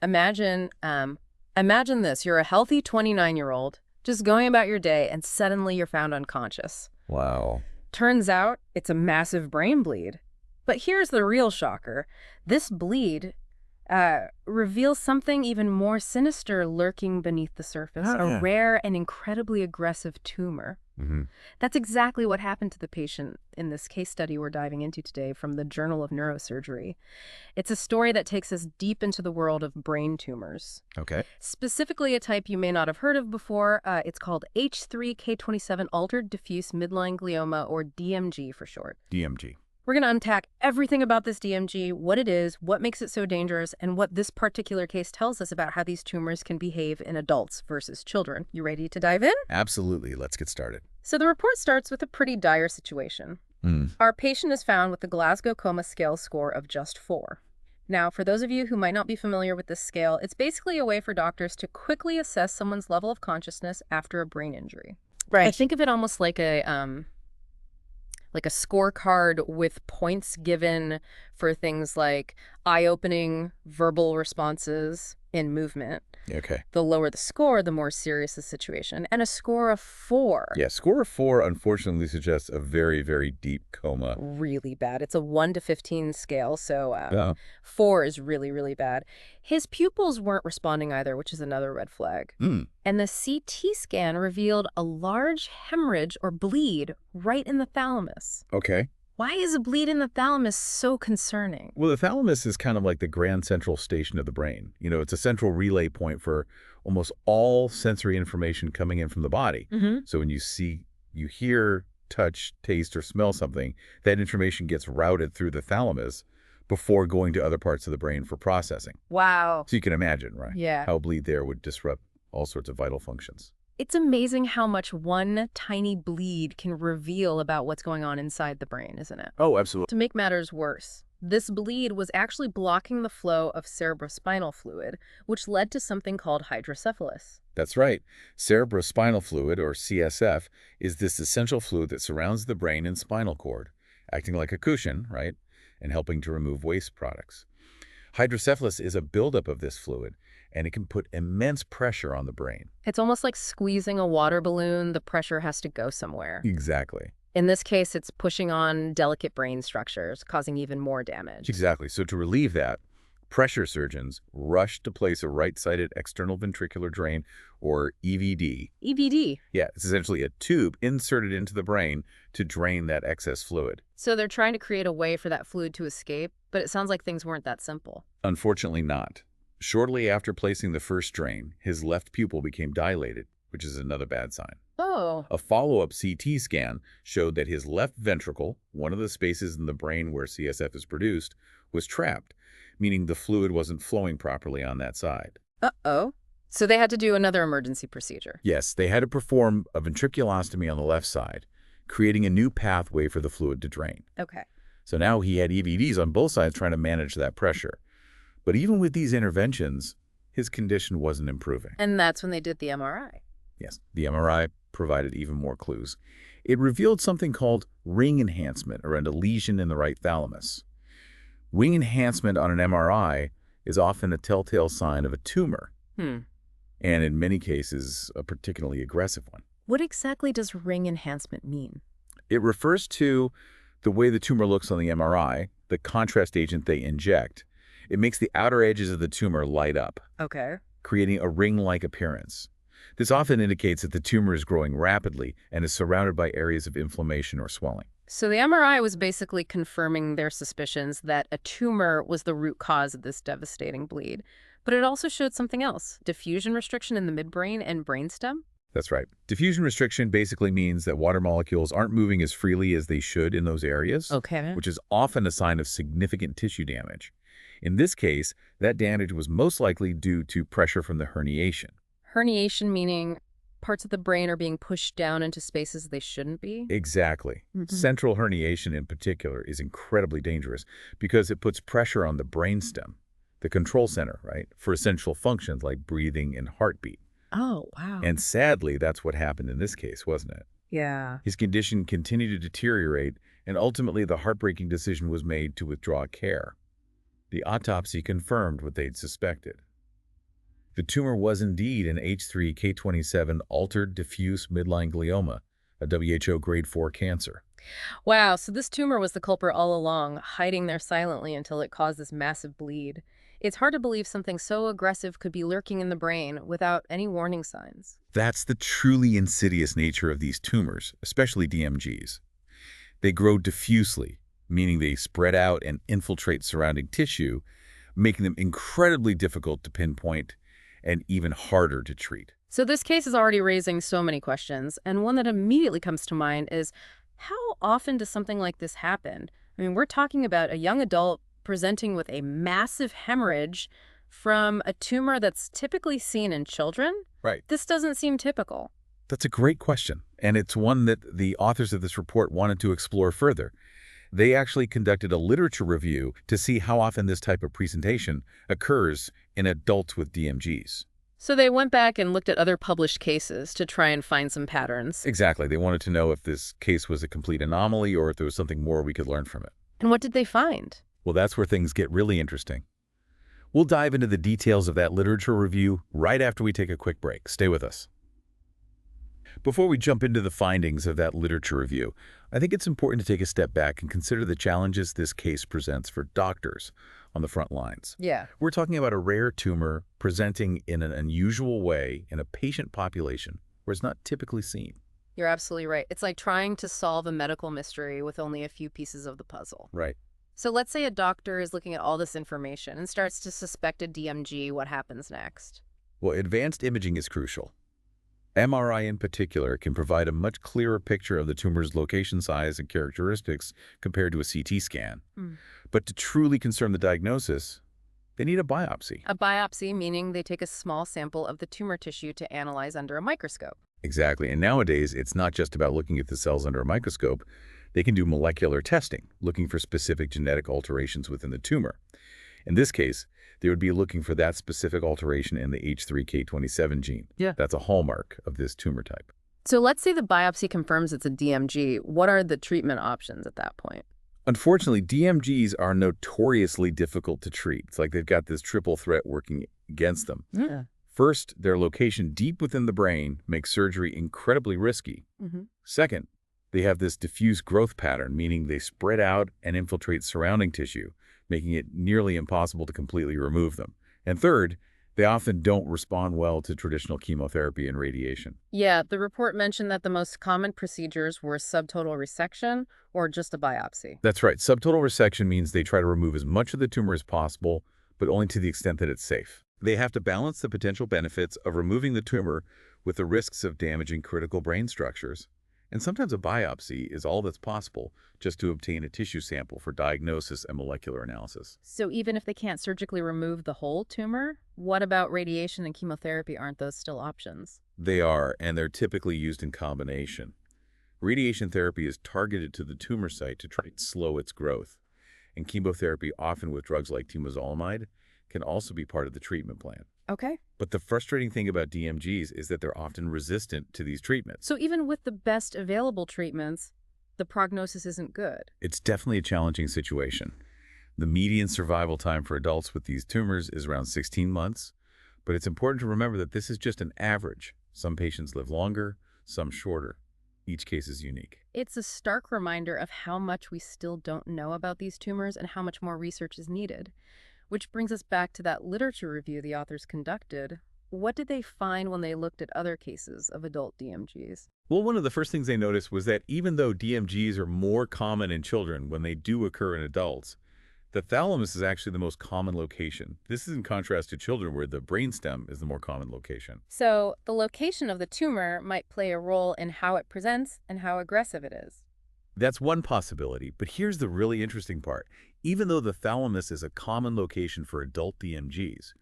Imagine, imagine this. You're a healthy 29-year-old, just going about your day, and suddenly you're found unconscious. Wow. Turns out it's a massive brain bleed. But here's the real shocker. This bleed reveals something even more sinister lurking beneath the surface, Oh, a yeah. rare and incredibly aggressive tumor. Hmm. That's exactly what happened to the patient in this case study we're diving into today from the Journal of Neurosurgery. It's a story that takes us deep into the world of brain tumors. Okay. Specifically a type you may not have heard of before. It's called H3 K27-altered diffuse midline glioma, or DMG for short. DMG. We're going to unpack everything about this DMG, what it is, what makes it so dangerous, and what this particular case tells us about how these tumors can behave in adults versus children. You ready to dive in? Absolutely. Let's get started. So the report starts with a pretty dire situation. Our patient is found with the Glasgow Coma Scale score of just 4. Now, for those of you who might not be familiar with this scale, it's basically a way for doctors to quickly assess someone's level of consciousness after a brain injury. I think of it almost like a scorecard with points given for things like eye-opening verbal responses in movement. Okay. The lower the score, the more serious the situation. And a score of 4. Yeah, score of 4 unfortunately suggests a very, very deep coma. Really bad. It's a 1 to 15 scale, so Yeah. 4 is really, really bad. His pupils weren't responding either, which is another red flag. And the CT scan revealed a large hemorrhage or bleed right in the thalamus. Okay. Why is a bleed in the thalamus so concerning? Well, the thalamus is kind of like the grand central station of the brain. You know, it's a central relay point for almost all sensory information coming in from the body. So when you see, you hear, touch, taste, or smell something, that information gets routed through the thalamus before going to other parts of the brain for processing. Wow. So you can imagine, right? Yeah. How a bleed there would disrupt all sorts of vital functions. It's amazing how much one tiny bleed can reveal about what's going on inside the brain, isn't it? Oh, absolutely. To make matters worse, this bleed was actually blocking the flow of cerebrospinal fluid, which led to something called hydrocephalus. That's right. Cerebrospinal fluid, or CSF, is this essential fluid that surrounds the brain and spinal cord, acting like a cushion, right, and helping to remove waste products. Hydrocephalus is a buildup of this fluid, and it can put immense pressure on the brain. It's almost like squeezing a water balloon. The pressure has to go somewhere. Exactly. In this case, it's pushing on delicate brain structures, causing even more damage. Exactly. So to relieve that, pressure surgeons rushed to place a right-sided external ventricular drain, or EVD. EVD. Yeah, it's essentially a tube inserted into the brain to drain that excess fluid. So they're trying to create a way for that fluid to escape, but it sounds like things weren't that simple. Unfortunately not. Shortly after placing the first drain, his left pupil became dilated, which is another bad sign. Oh. A follow-up CT scan showed that his left ventricle, one of the spaces in the brain where CSF is produced, was trapped, meaning the fluid wasn't flowing properly on that side. Uh-oh. So they had to do another emergency procedure. Yes, they had to perform a ventriculostomy on the left side, creating a new pathway for the fluid to drain. Okay. So now he had EVDs on both sides trying to manage that pressure. But even with these interventions, his condition wasn't improving. And that's when they did the MRI. Yes, the MRI provided even more clues. It revealed something called ring enhancement around a lesion in the right thalamus. Ring enhancement on an MRI is often a telltale sign of a tumor, and in many cases, a particularly aggressive one. What exactly does ring enhancement mean? It refers to the way the tumor looks on the MRI, the contrast agent they inject. It makes the outer edges of the tumor light up, Okay. creating a ring-like appearance. This often indicates that the tumor is growing rapidly and is surrounded by areas of inflammation or swelling. So the MRI was basically confirming their suspicions that a tumor was the root cause of this devastating bleed. But it also showed something else, diffusion restriction in the midbrain and brainstem. That's right. Diffusion restriction basically means that water molecules aren't moving as freely as they should in those areas, Okay. which is often a sign of significant tissue damage. In this case, that damage was most likely due to pressure from the herniation. Herniation meaning parts of the brain are being pushed down into spaces they shouldn't be? Exactly. Central herniation in particular is incredibly dangerous because it puts pressure on the brainstem, the control center, right, for essential functions like breathing and heartbeat. Oh, wow. And sadly, that's what happened in this case, wasn't it? Yeah. His condition continued to deteriorate, and ultimately the heartbreaking decision was made to withdraw care. The autopsy confirmed what they'd suspected. The tumor was indeed an H3 K27-altered diffuse midline glioma, a WHO grade 4 cancer. Wow, so this tumor was the culprit all along, hiding there silently until it caused this massive bleed. It's hard to believe something so aggressive could be lurking in the brain without any warning signs. That's the truly insidious nature of these tumors, especially DMGs. They grow diffusely, meaning they spread out and infiltrate surrounding tissue, making them incredibly difficult to pinpoint and even harder to treat. So this case is already raising so many questions, and one that immediately comes to mind is, how often does something like this happen? I mean, we're talking about a young adult presenting with a massive hemorrhage from a tumor that's typically seen in children? Right. This doesn't seem typical. That's a great question, and it's one that the authors of this report wanted to explore further. They actually conducted a literature review to see how often this type of presentation occurs in adults with DMGs. So they went back and looked at other published cases to try and find some patterns. Exactly. They wanted to know if this case was a complete anomaly or if there was something more we could learn from it. And what did they find? Well, that's where things get really interesting. We'll dive into the details of that literature review right after we take a quick break. Stay with us. Before we jump into the findings of that literature review, I think it's important to take a step back and consider the challenges this case presents for doctors on the front lines. Yeah. We're talking about a rare tumor presenting in an unusual way in a patient population where it's not typically seen. You're absolutely right. It's like trying to solve a medical mystery with only a few pieces of the puzzle. Right. So let's say a doctor is looking at all this information and starts to suspect a DMG. What happens next? Well, advanced imaging is crucial. MRI in particular can provide a much clearer picture of the tumor's location, size, and characteristics compared to a CT scan. But to truly confirm the diagnosis, they need a biopsy. A biopsy, meaning they take a small sample of the tumor tissue to analyze under a microscope. Exactly. And nowadays, it's not just about looking at the cells under a microscope. They can do molecular testing, looking for specific genetic alterations within the tumor. In this case, they would be looking for that specific alteration in the H3 K27 gene. Yeah. That's a hallmark of this tumor type. So let's say the biopsy confirms it's a DMG. What are the treatment options at that point? Unfortunately, DMGs are notoriously difficult to treat. It's like they've got this triple threat working against them. Yeah. First, their location deep within the brain makes surgery incredibly risky. Second, they have this diffuse growth pattern, meaning they spread out and infiltrate surrounding tissue, making it nearly impossible to completely remove them. And third, they often don't respond well to traditional chemotherapy and radiation. Yeah, the report mentioned that the most common procedures were subtotal resection or just a biopsy. That's right. Subtotal resection means they try to remove as much of the tumor as possible, but only to the extent that it's safe. They have to balance the potential benefits of removing the tumor with the risks of damaging critical brain structures. And sometimes a biopsy is all that's possible just to obtain a tissue sample for diagnosis and molecular analysis. So even if they can't surgically remove the whole tumor, what about radiation and chemotherapy? Aren't those still options? They are, and they're typically used in combination. Radiation therapy is targeted to the tumor site to try to slow its growth. And chemotherapy, often with drugs like temozolomide, can also be part of the treatment plan. Okay. But the frustrating thing about DMGs is that they're often resistant to these treatments. So even with the best available treatments, the prognosis isn't good. It's definitely a challenging situation. The median survival time for adults with these tumors is around 16 months, but it's important to remember that this is just an average. Some patients live longer, some shorter. Each case is unique. It's a stark reminder of how much we still don't know about these tumors and how much more research is needed. Which brings us back to that literature review the authors conducted. What did they find when they looked at other cases of adult DMGs? Well, one of the first things they noticed was that even though DMGs are more common in children when they do occur in adults, the thalamus is actually the most common location. This is in contrast to children where the brainstem is the more common location. So the location of the tumor might play a role in how it presents and how aggressive it is. That's one possibility, but here's the really interesting part. Even though the thalamus is a common location for adult DMGs,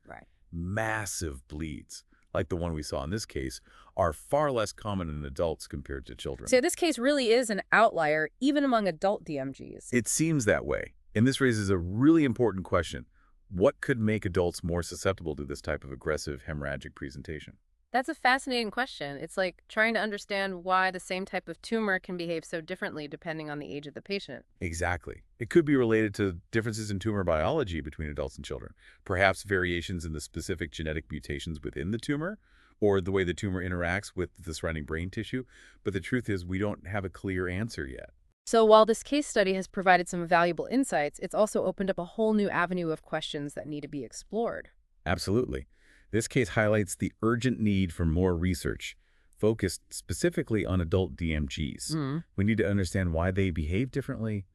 massive bleeds, like the one we saw in this case, are far less common in adults compared to children. So this case really is an outlier, even among adult DMGs. It seems that way, and this raises a really important question. What could make adults more susceptible to this type of aggressive hemorrhagic presentation? That's a fascinating question. It's like trying to understand why the same type of tumor can behave so differently depending on the age of the patient. Exactly. It could be related to differences in tumor biology between adults and children, perhaps variations in the specific genetic mutations within the tumor, or the way the tumor interacts with the surrounding brain tissue. But the truth is, we don't have a clear answer yet. So while this case study has provided some valuable insights, it's also opened up a whole new avenue of questions that need to be explored. Absolutely. This case highlights the urgent need for more research, focused specifically on adult DMGs. Mm. We need to understand why they behave differently,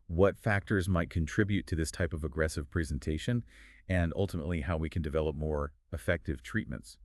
what factors might contribute to this type of aggressive presentation, and ultimately how we can develop more effective treatments.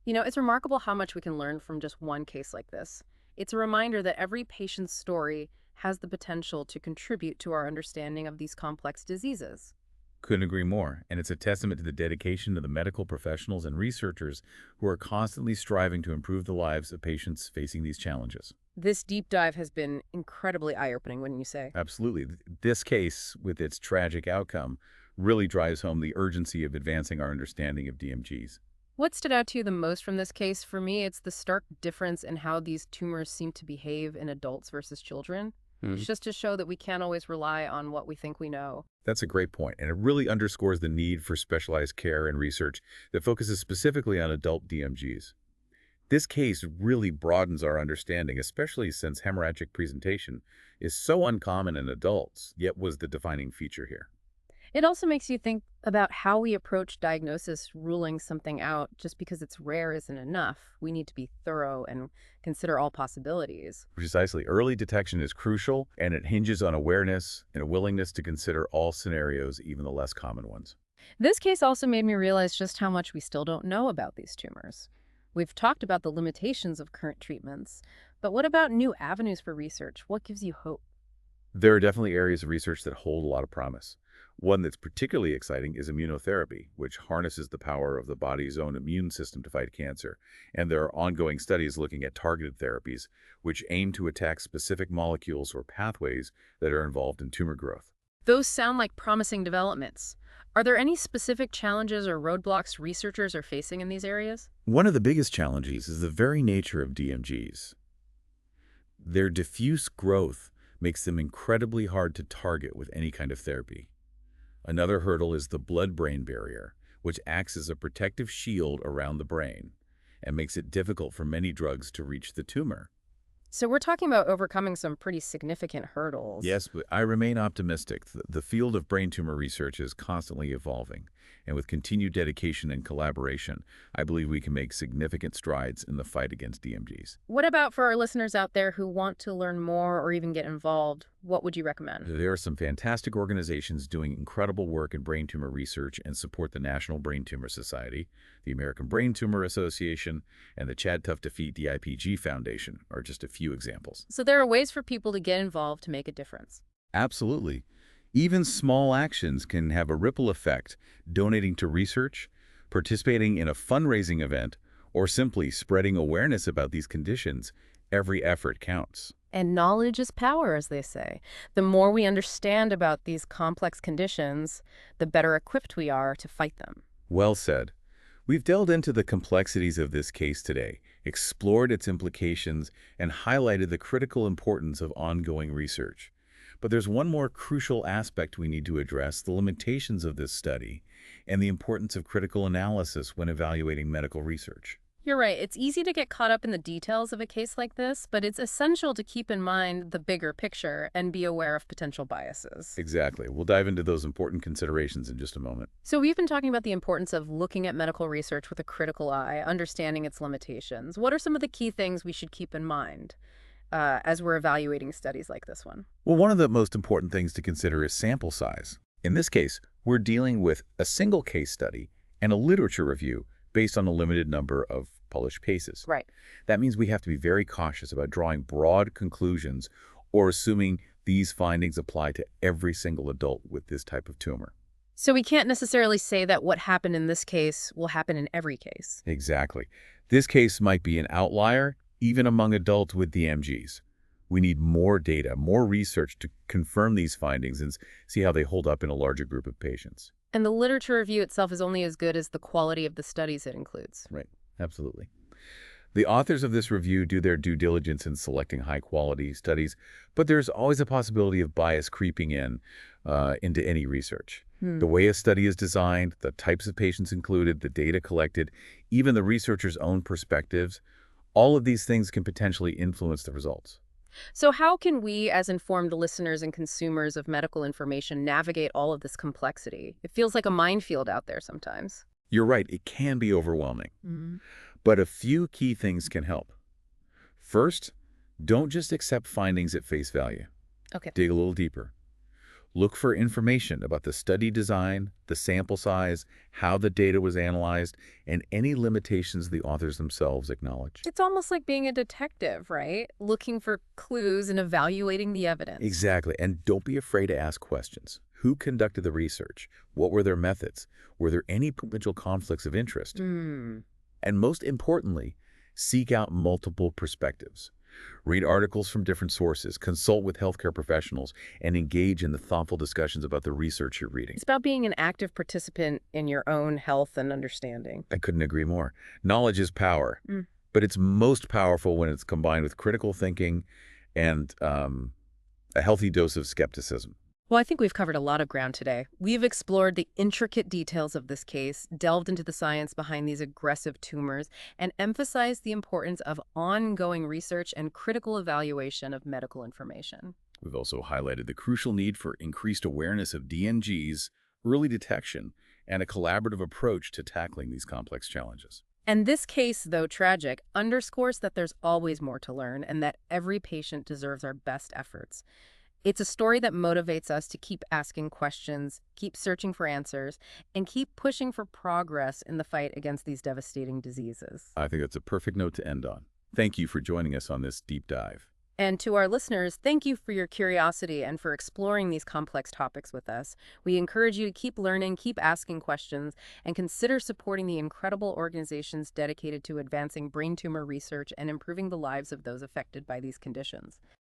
It's remarkable how much we can learn from just one case like this. It's a reminder that every patient's story has the potential to contribute to our understanding of these complex diseases. Couldn't agree more, and it's a testament to the dedication of the medical professionals and researchers who are constantly striving to improve the lives of patients facing these challenges. This deep dive has been incredibly eye-opening, wouldn't you say? Absolutely. This case, with its tragic outcome, really drives home the urgency of advancing our understanding of DMGs. What stood out to you the most from this case? For me, it's the stark difference in how these tumors seem to behave in adults versus children. It's just to show that we can't always rely on what we think we know. That's a great point, and it really underscores the need for specialized care and research that focuses specifically on adult DMGs. This case really broadens our understanding, especially since hemorrhagic presentation is so uncommon in adults, yet was the defining feature here. It also makes you think about how we approach diagnosis. Ruling something out just because it's rare isn't enough. We need to be thorough and consider all possibilities. Precisely. Early detection is crucial, and it hinges on awareness and a willingness to consider all scenarios, even the less common ones. This case also made me realize just how much we still don't know about these tumors. We've talked about the limitations of current treatments, but what about new avenues for research? What gives you hope? There are definitely areas of research that hold a lot of promise. One that's particularly exciting is immunotherapy, which harnesses the power of the body's own immune system to fight cancer. And there are ongoing studies looking at targeted therapies, which aim to attack specific molecules or pathways that are involved in tumor growth. Those sound like promising developments. Are there any specific challenges or roadblocks researchers are facing in these areas? One of the biggest challenges is the very nature of DMGs. Their diffuse growth makes them incredibly hard to target with any kind of therapy. Another hurdle is the blood-brain barrier, which acts as a protective shield around the brain and makes it difficult for many drugs to reach the tumor. So we're talking about overcoming some pretty significant hurdles. Yes, but I remain optimistic. The field of brain tumor research is constantly evolving, and with continued dedication and collaboration, I believe we can make significant strides in the fight against DMGs. What about for our listeners out there who want to learn more or even get involved? What would you recommend? There are some fantastic organizations doing incredible work in brain tumor research and support the National Brain Tumor Society, the American Brain Tumor Association, and the Chad Tough Defeat DIPG Foundation are just a few examples. So there are ways for people to get involved to make a difference. Absolutely. Even small actions can have a ripple effect, donating to research, participating in a fundraising event, or simply spreading awareness about these conditions. Every effort counts. And knowledge is power, as they say. The more we understand about these complex conditions, the better equipped we are to fight them. Well said. We've delved into the complexities of this case today, explored its implications, and highlighted the critical importance of ongoing research. But there's one more crucial aspect we need to address: the limitations of this study and the importance of critical analysis when evaluating medical research. You're right. It's easy to get caught up in the details of a case like this, but it's essential to keep in mind the bigger picture and be aware of potential biases. Exactly. We'll dive into those important considerations in just a moment. So we've been talking about the importance of looking at medical research with a critical eye, understanding its limitations. What are some of the key things we should keep in mind as we're evaluating studies like this one? Well, one of the most important things to consider is sample size. In this case, we're dealing with a single case study and a literature review based on a limited number of published cases. Right. That means we have to be very cautious about drawing broad conclusions or assuming these findings apply to every single adult with this type of tumor. So we can't necessarily say that what happened in this case will happen in every case. Exactly. This case might be an outlier, even among adults with DMGs. We need more data, more research to confirm these findings and see how they hold up in a larger group of patients. And the literature review itself is only as good as the quality of the studies it includes. Right. Absolutely. The authors of this review do their due diligence in selecting high-quality studies, but there's always a possibility of bias creeping in into any research. The way a study is designed, the types of patients included, the data collected, even the researcher's own perspectives, all of these things can potentially influence the results. So how can we, as informed listeners and consumers of medical information, navigate all of this complexity? It feels like a minefield out there sometimes. You're right, it can be overwhelming, Hmm. but a few key things can help. First, don't just accept findings at face value. Okay. Dig a little deeper. Look for information about the study design, the sample size, how the data was analyzed, and any limitations the authors themselves acknowledge. It's almost like being a detective, right? Looking for clues and evaluating the evidence. Exactly, and don't be afraid to ask questions. Who conducted the research? What were their methods? Were there any potential conflicts of interest? Hmm. And most importantly, seek out multiple perspectives. Read articles from different sources, consult with healthcare professionals, and engage in the thoughtful discussions about the research you're reading. It's about being an active participant in your own health and understanding. I couldn't agree more. Knowledge is power, Mm. but it's most powerful when it's combined with critical thinking and a healthy dose of skepticism. Well, I think we've covered a lot of ground today. We've explored the intricate details of this case, delved into the science behind these aggressive tumors, and emphasized the importance of ongoing research and critical evaluation of medical information. We've also highlighted the crucial need for increased awareness of DMGs, early detection, and a collaborative approach to tackling these complex challenges. And this case, though tragic, underscores that there's always more to learn and that every patient deserves our best efforts. It's a story that motivates us to keep asking questions, keep searching for answers, and keep pushing for progress in the fight against these devastating diseases. I think that's a perfect note to end on. Thank you for joining us on this deep dive. And to our listeners, thank you for your curiosity and for exploring these complex topics with us. We encourage you to keep learning, keep asking questions, and consider supporting the incredible organizations dedicated to advancing brain tumor research and improving the lives of those affected by these conditions.